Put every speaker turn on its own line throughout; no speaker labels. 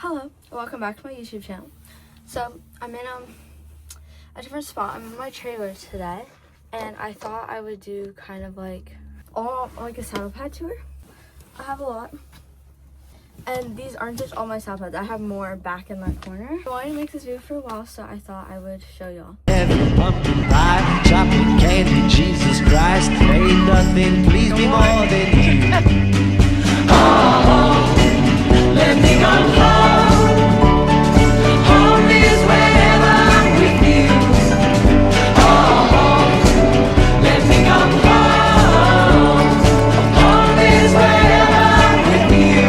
Hello, welcome back to my YouTube channel. So I'm in a different spot. I'm in my trailer today, and I thought I would do kind of like a saddle pad tour. I have a lot, and these aren't just all my saddle pads. I have more back in that corner. I wanted to make this video for a while, so I thought I would show y'all.
Every pumpkin pie, chocolate candy, Jesus Christ, ain't nothing please me more than you. Oh, let me go home. Home is wherever I'm with you. Oh, let me go home. Home is wherever I'm with you.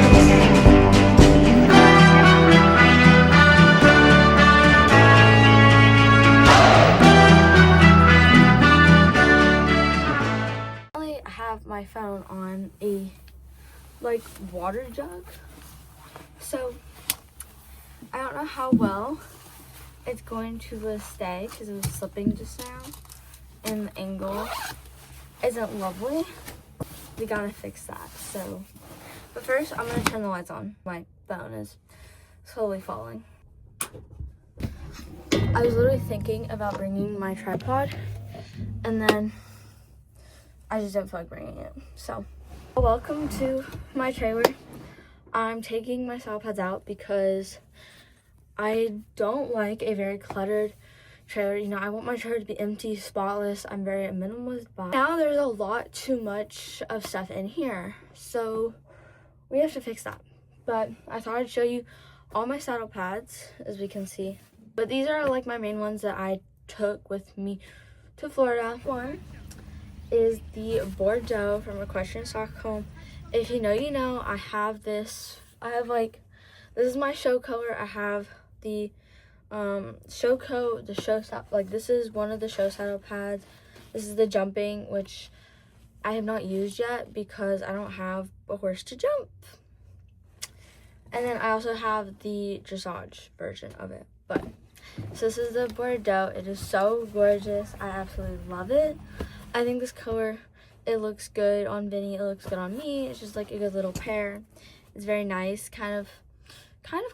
I have my phone on a water jug, so I don't know how well it's going to stay because it was slipping just now and the angle isn't lovely. We gotta fix that. So but first I'm gonna turn the lights on. My phone is slowly falling. I was literally thinking about bringing my tripod, and then I just didn't feel like bringing it. So welcome to my trailer. I'm taking my saddle pads out because I don't like a very cluttered trailer. You know, I want my trailer to be empty, spotless. I'm very minimalist. But now there's a lot too much of stuff in here, so we have to fix that. But I thought I'd show you all my saddle pads, as we can see. But these are like my main ones that I took with me to Florida. One is the Bordeaux from Equestrian Stockholm. If you know, you know. I have this. This is my show color. I have the show coat, the show saddle. This is one of the show saddle pads. This is the jumping, which I have not used yet because I don't have a horse to jump. And then I also have the dressage version of it. But so this is the Bordeaux. It is so gorgeous. I absolutely love it. I think this color, it looks good on Vinny, it looks good on me. It's just like a good little pair. It's very nice, kind of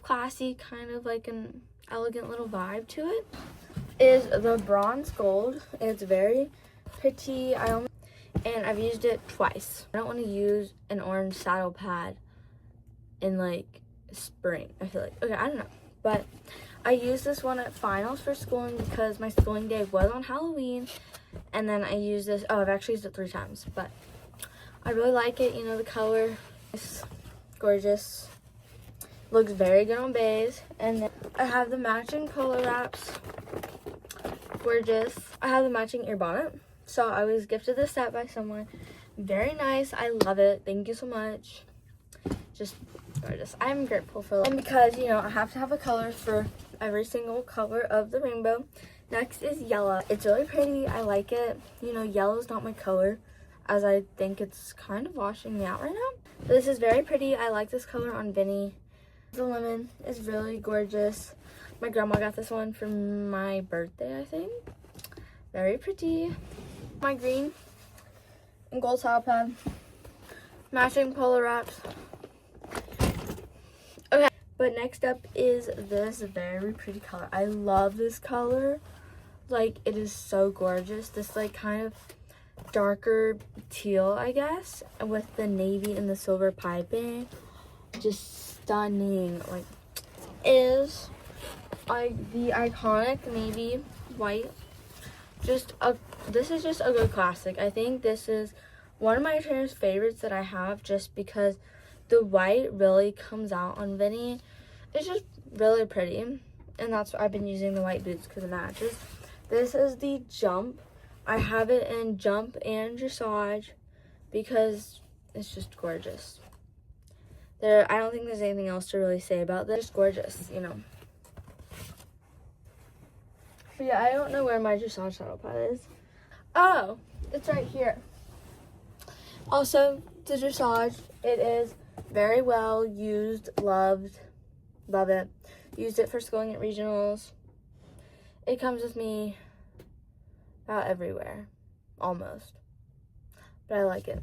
classy, kind of like an elegant little vibe to it. Is the bronze gold. It's very pretty. And I've used it twice. I don't want to use an orange saddle pad in spring, I feel like. Okay, I don't know. But I used this one at finals for schooling because my schooling day was on Halloween. And then I used this, I've actually used it 3 times, but I really like it. You know, the color is gorgeous. Looks very good on bays. And then I have the matching polo wraps. Gorgeous. I have the matching ear bonnet. So I was gifted this set by someone. Very nice. I love it. Thank you so much. Just gorgeous. I'm grateful for that. And because, you know, I have to have a color for every single color of the rainbow. Next is yellow. It's really pretty. I like it. You know, yellow is not my color, as I think it's kind of washing me out right now. But this is very pretty. I like this color on Vinny. The lemon is really gorgeous. My grandma got this one for my birthday, I think. Very pretty. My green and gold saddle pad. Matching polo wraps. Okay, but next up is this very pretty color. I love this color. It is so gorgeous. This kind of darker teal, I guess, with the navy and the silver piping. Just stunning. Is the iconic navy white. This is just a good classic. I think this is one of my trainer's favorites that I have, just because the white really comes out on Vinny. It's just really pretty, and that's why I've been using the white boots, because it matches. This is the jump. I have it in jump and dressage because it's just gorgeous. I don't think there's anything else to really say about this. It's gorgeous, you know. But yeah, I don't know where my dressage saddle pad is. Oh, it's right here. Also, the dressage, it is very well used, loved, love it. Used it for schooling at regionals. It comes with me about everywhere, almost. But I like it.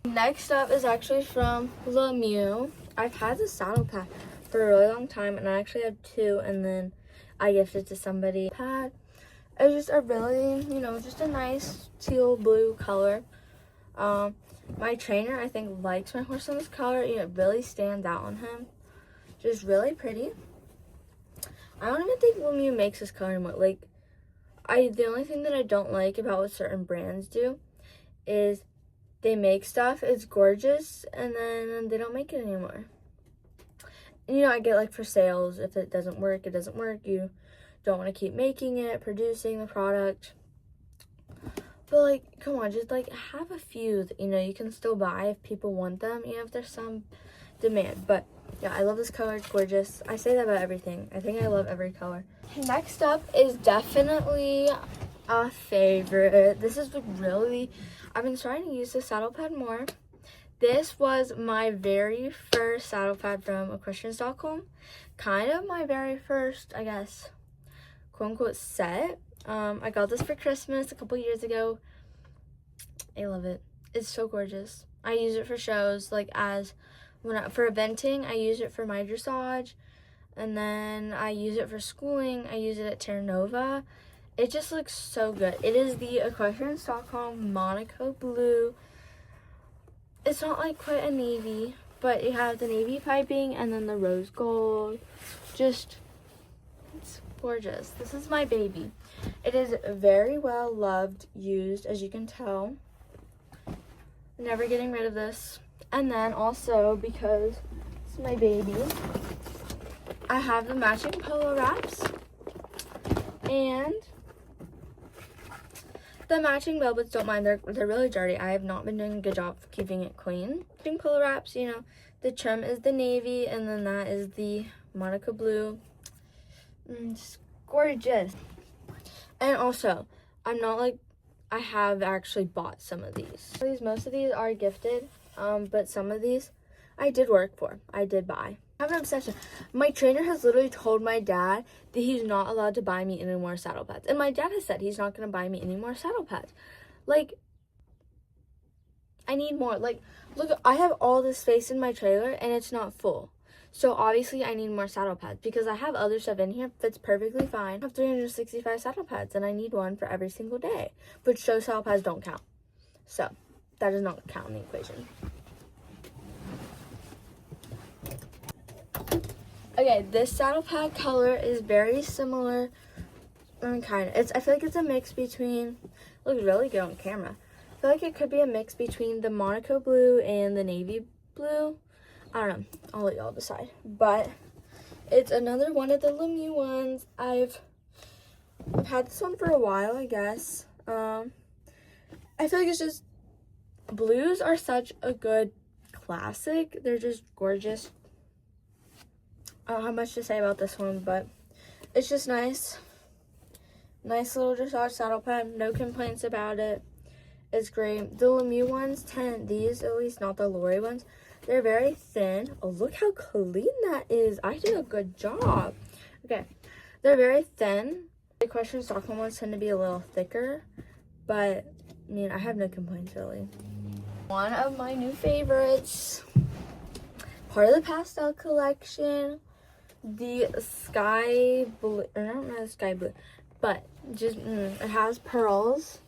Next up is actually from Lemieux. I've had this saddle pad for a really long time, and I actually have two, and then I gifted to somebody. Pad. It's just a really, just a nice teal blue color. My trainer, I think, likes my horse in this color. It really stands out on him. Just really pretty. I don't even think Lemieux makes this color anymore. Like, the only thing that I don't like about what certain brands do is they make stuff, it's gorgeous, and then they don't make it anymore. And, I get, like, for sales, if it doesn't work, it doesn't work. You don't want to keep making it, producing the product. But, like, come on, just, like, have a few that, you can still buy if people want them, if there's some demand. But, yeah, I love this color. It's gorgeous. I say that about everything. I think I love every color. Next up is definitely a favorite. This is really, I've been starting to use the saddle pad more. This was my very first saddle pad from Equestrian Stockholm. Kind of my very first, I guess, quote-unquote set. I got this for Christmas a couple years ago. I love it. It's so gorgeous. I use it for shows, like for eventing. I use it for my dressage, and then I use it for schooling. I use it at Terra Nova. It just looks so good. It is the Equestrian Stockholm Monaco Blue. It's not like quite a navy, but you have the navy piping and then the rose gold. Just, it's gorgeous. This is my baby. It is very well loved, used, as you can tell. Never getting rid of this. And then also, because it's my baby, I have the matching polo wraps and the matching velvets. Don't mind, they're really dirty. I have not been doing a good job of keeping it clean. Matching polo wraps, the trim is the navy, and then that is the Monaco Blue. It's gorgeous. And also, I'm not like, I have actually bought some of these. Most of these are gifted, but some of these I did work for. I did buy. I have an obsession. My trainer has literally told my dad that he's not allowed to buy me any more saddle pads. And my dad has said he's not going to buy me any more saddle pads. Like, I need more. Like, look, I have all this space in my trailer and it's not full. So obviously I need more saddle pads because I have other stuff in here that's perfectly fine. I have 365 saddle pads and I need one for every single day. But show saddle pads don't count. So that does not count in the equation. Okay, this saddle pad color is very similar. I feel like it's a mix between, looks really good on camera. I feel like it could be a mix between the Monaco Blue and the navy blue. I don't know. I'll let y'all decide. But it's another one of the Lemieux ones. I've had this one for a while, I guess. I feel like it's just, blues are such a good classic. They're just gorgeous. I don't have much to say about this one, but it's just nice. Nice little dressage saddle pad. No complaints about it. It's great. The Lemieux ones these, at least not the Lori ones, they're very thin. Oh, look how clean that is. I did a good job. Okay. They're very thin. The Equestrian Stockholm ones tend to be a little thicker, but I have no complaints really. One of my new favorites, part of the pastel collection, the sky blue, or not the sky blue, but just, it has pearls.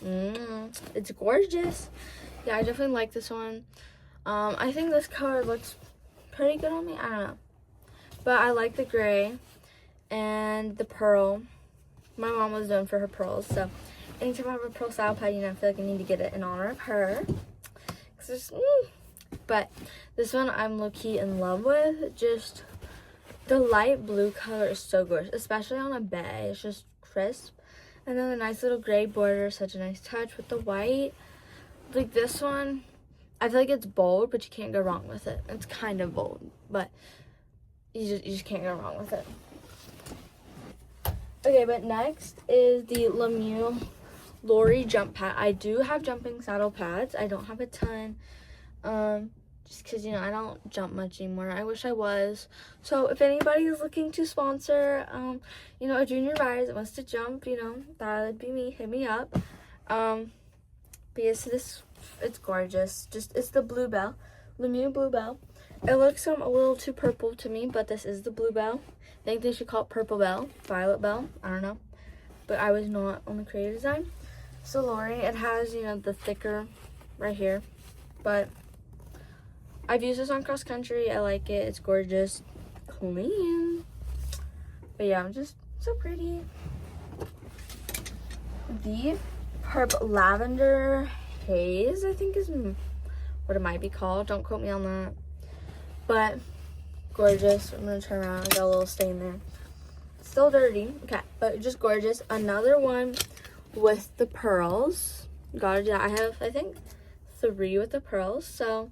It's gorgeous. Yeah, I definitely like this one. I think this color looks pretty good on me. I don't know. But I like the gray and the pearl. My mom was known for her pearls, so anytime I have a pearl saddle pad, I feel like I need to get it in honor of her. But this one I'm low-key in love with. Just the light blue color is so gorgeous, especially on a bay. It's just crisp. And then the nice little gray border, such a nice touch with the white. Like this one, I feel like it's bold, but you can't go wrong with it. It's kind of bold, but you just can't go wrong with it. Okay, but next is the Lemieux Lori jump pad. I do have jumping saddle pads. I don't have a ton, just because, I don't jump much anymore. I wish I was. So if anybody is looking to sponsor, a junior rider that wants to jump, that would be me. Hit me up. But yes, it's gorgeous. It's the Bluebell, Lemieux Bluebell. It looks a little too purple to me, but this is the Bluebell. I think they should call it Purple Bell, Violet Bell, I don't know. But I was not on the creative design. So Lori, it has, you know, the thicker right here. But I've used this on cross country. I like it. It's gorgeous. Clean. But yeah, just so pretty. The Purple Lavender Haze, I think is what it might be called. Don't quote me on that. But gorgeous. I'm going to turn around. I got a little stain there. Still dirty. Okay, but just gorgeous. Another one with the pearls. Gotta do that. I have, I think, 3 with the pearls. So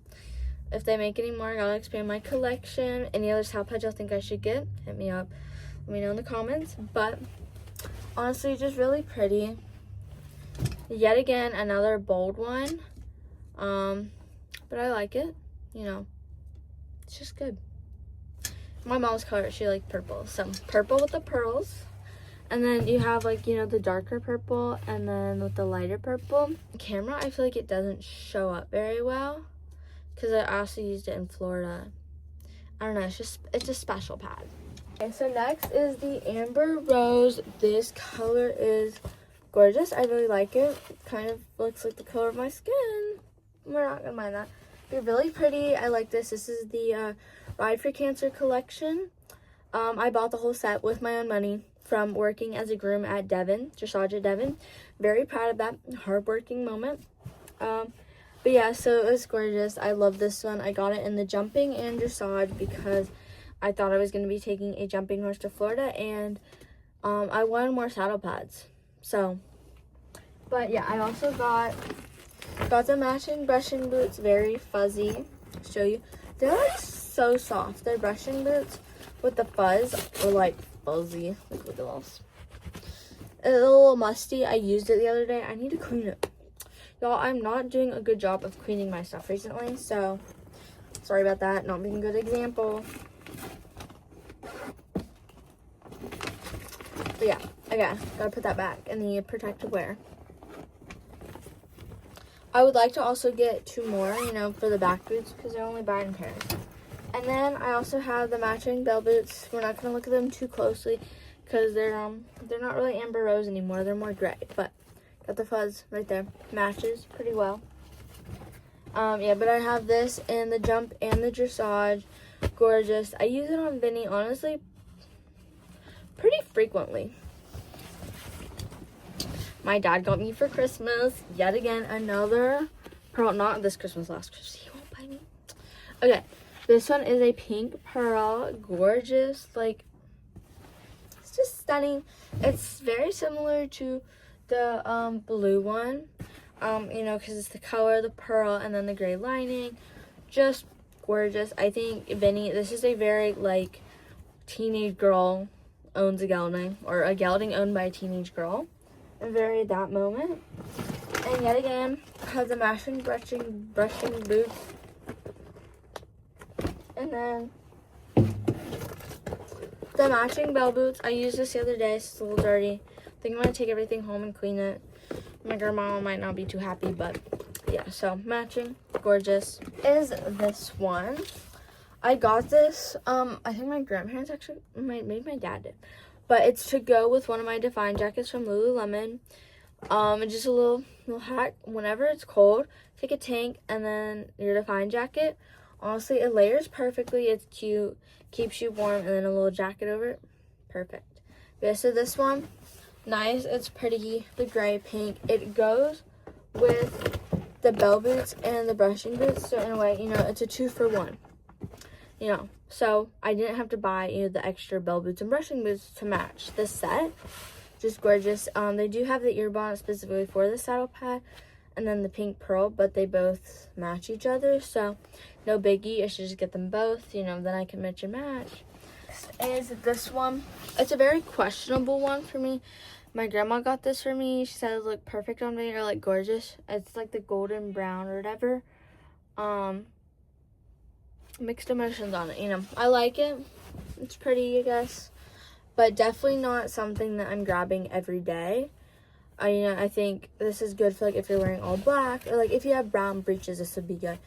if they make any more, I gotta expand my collection. Any other saddle pads y'all think I should get, hit me up. Let me know in the comments. But honestly, just really pretty. Yet again, another bold one. But I like it. You know, it's just good. My mom's color, she liked purple. So purple with the pearls. And then you have, like, you know, the darker purple and then with the lighter purple. Camera, I feel like it doesn't show up very well because I also used it in Florida. I don't know, it's a special pad. Okay, so next is the Amber Rose. This color is gorgeous. I really like it. It kind of looks like the color of my skin. We're not gonna mind that. They're really pretty. I like this. This is the Ride for Cancer collection. I bought the whole set with my own money from working as a groom at Devon, dressage at Devon. Very proud of that hardworking moment. But yeah, so it was gorgeous. I love this one. I got it in the jumping and dressage because I thought I was going to be taking a jumping horse to Florida, and I wanted more saddle pads. So, but yeah, I also got the matching brushing boots, very fuzzy. I'll show you. They're like so soft. They're brushing boots with the fuzz, or like fuzzy. Look at those. It's a little musty. I used it the other day. I need to clean it. Y'all, I'm not doing a good job of cleaning my stuff recently, so sorry about that. Not being a good example. But yeah, okay, gotta put that back in the protective wear. I would like to also get 2 more, you know, for the back boots because they're only buying in pairs. And then I also have the matching bell boots. We're not gonna look at them too closely because they're not really amber rose anymore. They're more gray, but got the fuzz right there. Matches pretty well. Yeah, but I have this in the jump and the dressage. Gorgeous. I use it on Vinny, honestly, pretty frequently. My dad got me for Christmas, yet again, another pearl. Not this Christmas, last Christmas. He won't buy me. Okay, this one is a pink pearl. Gorgeous. Like, it's just stunning. It's very similar to the blue one. You know, because it's the color, the pearl, and then the gray lining. Just gorgeous. I think Vinny, this is a very, like, teenage girl owns a gelding, or a gelding owned by a teenage girl. And very that moment. And yet again, I have the matching brushing boots. And then the matching bell boots. I used this the other day. It's a little dirty. I think I'm going to take everything home and clean it. My grandma might not be too happy, but yeah. So matching, gorgeous, is this one. I got this, I think my grandparents actually, maybe my dad did. But it's to go with one of my Define jackets from Lululemon. It's just a little hack. Whenever it's cold, take a tank and then your Define jacket. Honestly, it layers perfectly. It's cute, keeps you warm, and then a little jacket over it. Perfect. Okay, so this one, nice. It's pretty, the gray pink. It goes with the bell boots and the brushing boots. So in a way, you know, it's a 2-for-1. You know, so I didn't have to buy, you know, the extra bell boots and brushing boots to match this set. Just gorgeous. They do have the ear bonnet specifically for the saddle pad and then the pink pearl, but they both match each other, so no biggie. I should just get them both, you know, then I can match and match. Is this one. It's a very questionable one for me. My grandma got this for me. She said it looked perfect on me, or like gorgeous. It's like the golden brown or whatever. Mixed emotions on it, you know. I like it. It's pretty, I guess, but definitely not something that I'm grabbing every day. I think this is good for, like, if you're wearing all black, or like if you have brown breeches, this would be good.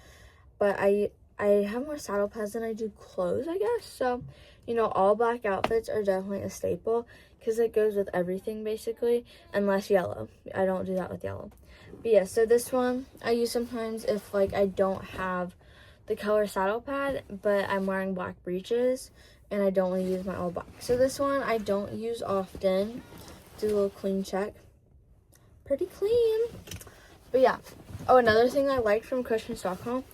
But I I have more saddle pads than I do clothes, I guess. So, you know, all black outfits are definitely a staple because it goes with everything basically, unless yellow. I don't do that with yellow. But yeah, so this one I use sometimes if like I don't have the color saddle pad, but I'm wearing black breeches and I don't want to use my all black. So this one I don't use often. Do a little clean check. Pretty clean. But yeah. Oh, another thing I liked from Cushman Stockholm,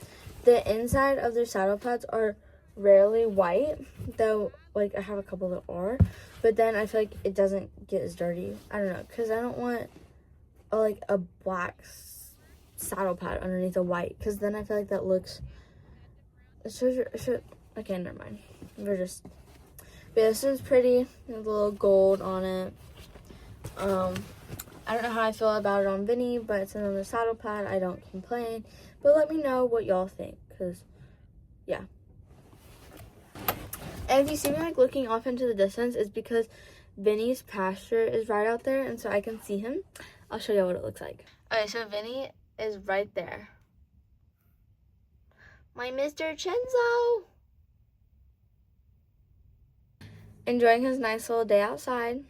the inside of their saddle pads are rarely white, though like I have a couple that are, but then I feel like it doesn't get as dirty. I don't know, because I don't want a black saddle pad underneath a white, because then I feel like that looks, okay, never mind. But yeah, this one's pretty. There's a little gold on it. I don't know how I feel about it on Vinny, but it's another saddle pad. I don't complain. But let me know what y'all think, because, yeah. And if you see me, like, looking off into the distance, it's because Vinny's pasture is right out there, and so I can see him. I'll show you what it looks like. Okay, so Vinny is right there. My Mr. Chenzo! Enjoying his nice little day outside.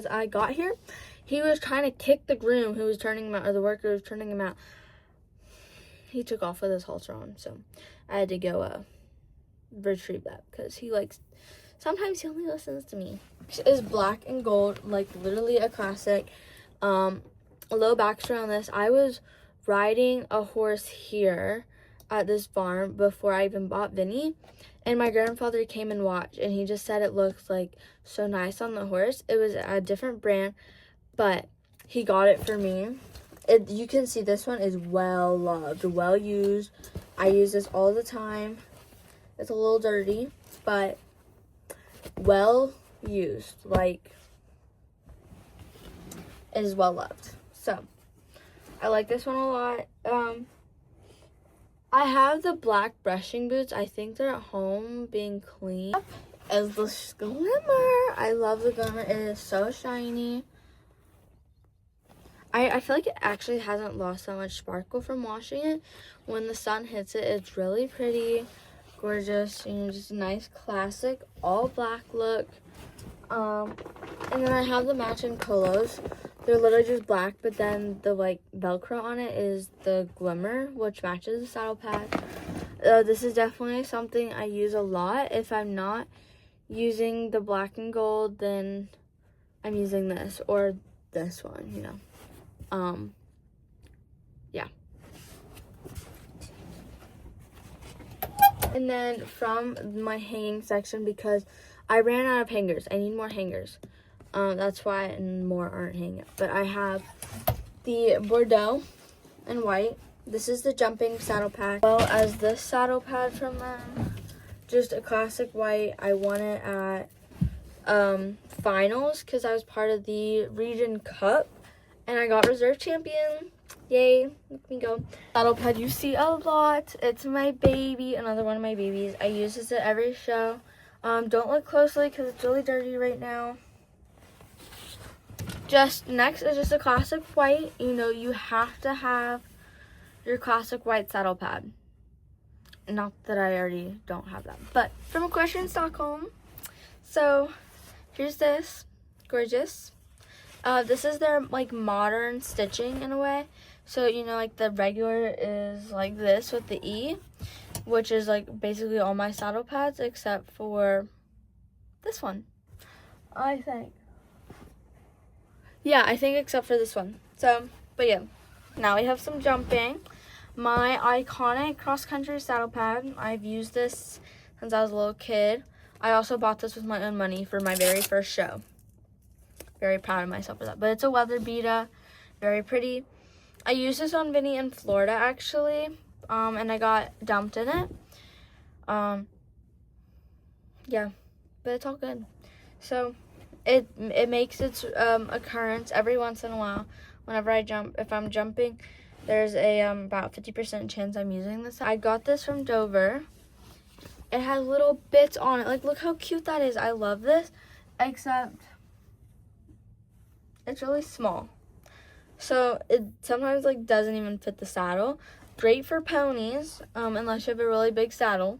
I got here, he was trying to kick the groom who was turning him out, or the worker who was turning him out. He took off with his halter on, so I had to go retrieve that, because sometimes he only listens to me. It is black and gold, like literally a classic. A little backstory on this, I was riding a horse here at this farm before I even bought Vinny, and my grandfather came and watched, and he just said it looked like so nice on the horse. It was a different brand, but he got it for me. You can see this one is well loved, well used. I use this all the time. It's a little dirty, but well used. Like, it is well loved. So, I like this one a lot. I have the black brushing boots. I think they're at home being clean. As the glimmer. I love the glimmer. It is so shiny. I feel like it actually hasn't lost that much sparkle from washing it. When the sun hits it, it's really pretty, gorgeous, you know, just a nice classic all black look. And then I have the matching polos. They're literally just black, but then the like Velcro on it is the glimmer, which matches the saddle pad. This is definitely something I use a lot. If I'm not using the black and gold, then I'm using this or this one, you know. Yeah. And then from my hanging section, because I ran out of hangers. I need more hangers. That's why, and more aren't hanging up. But I have the Bordeaux and white. This is the jumping saddle pad, as well as this saddle pad from them. Just a classic white. I won it at finals because I was part of the region cup, and I got reserve champion. Yay, let me go. Saddle pad you see a lot. It's my baby, another one of my babies. I use this at every show. Don't look closely because it's really dirty right now. Just next is just a classic white. You know, you have to have your classic white saddle pad. Not that I already don't have that, but from a question in Stockholm. So here's this, gorgeous. This is their like modern stitching in a way. So, you know, like the regular is like this with the E, which is like basically all my saddle pads except for this one, I think. Yeah, I think except for this one. So, but yeah, now we have some jumping. My iconic cross-country saddle pad. I've used this since I was a little kid. I also bought this with my own money for my very first show. Very proud of myself for that. But it's a weather Beta. Very pretty. I used this on Vinny in Florida, actually. And I got dumped in it. Yeah. But it's all good. So, it makes its occurrence every once in a while. Whenever I jump, if I'm jumping, there's a about 50% chance I'm using this. I got this from Dover. It has little bits on it. Like, look how cute that is. I love this. Except it's really small. So it sometimes like doesn't even fit the saddle. great for ponies, unless you have a really big saddle.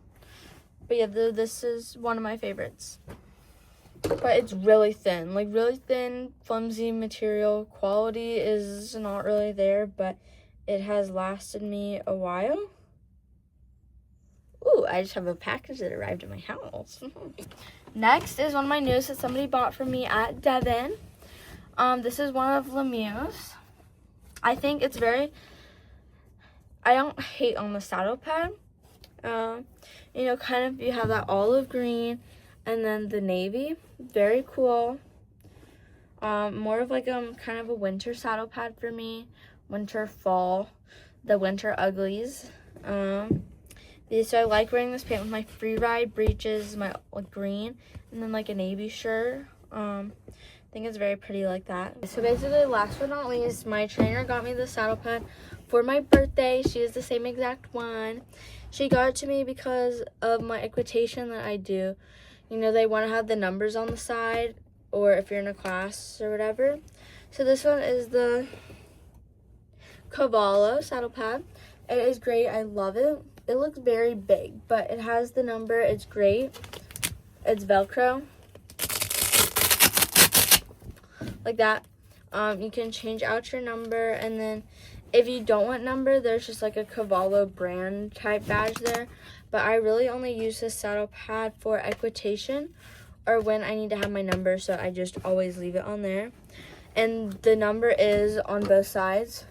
But yeah, this is one of my favorites. But it's really thin, like really thin, flimsy material. Quality is not really there, but it has lasted me a while. Ooh, I just have a package that arrived at my house. Next is one of my newest that somebody bought for me at Devon. This is one of Lemieux's. I think it's very, I don't hate on the saddle pad. You know, kind of, you have that olive green and then the navy. Very cool. More of like kind of a winter saddle pad for me. Winter, fall, the winter uglies. So I like wearing this pant with my free ride breeches, my green, and then like a navy shirt. I think it's very pretty like that. So basically, last but not least, my trainer got me the saddle pad for my birthday. She is the same exact one. She got it to me because of my equitation that I do. You know, they want to have the numbers on the side, or if you're in a class or whatever. So this one is the Cavallo saddle pad. It is great. I love it. It looks very big, but it has the number. It's great. It's Velcro. Like that. You can change out your number, and then if you don't want number, there's just like a Cavallo brand type badge there. But I really only use this saddle pad for equitation or when I need to have my number, so I just always leave it on there. And the number is on both sides.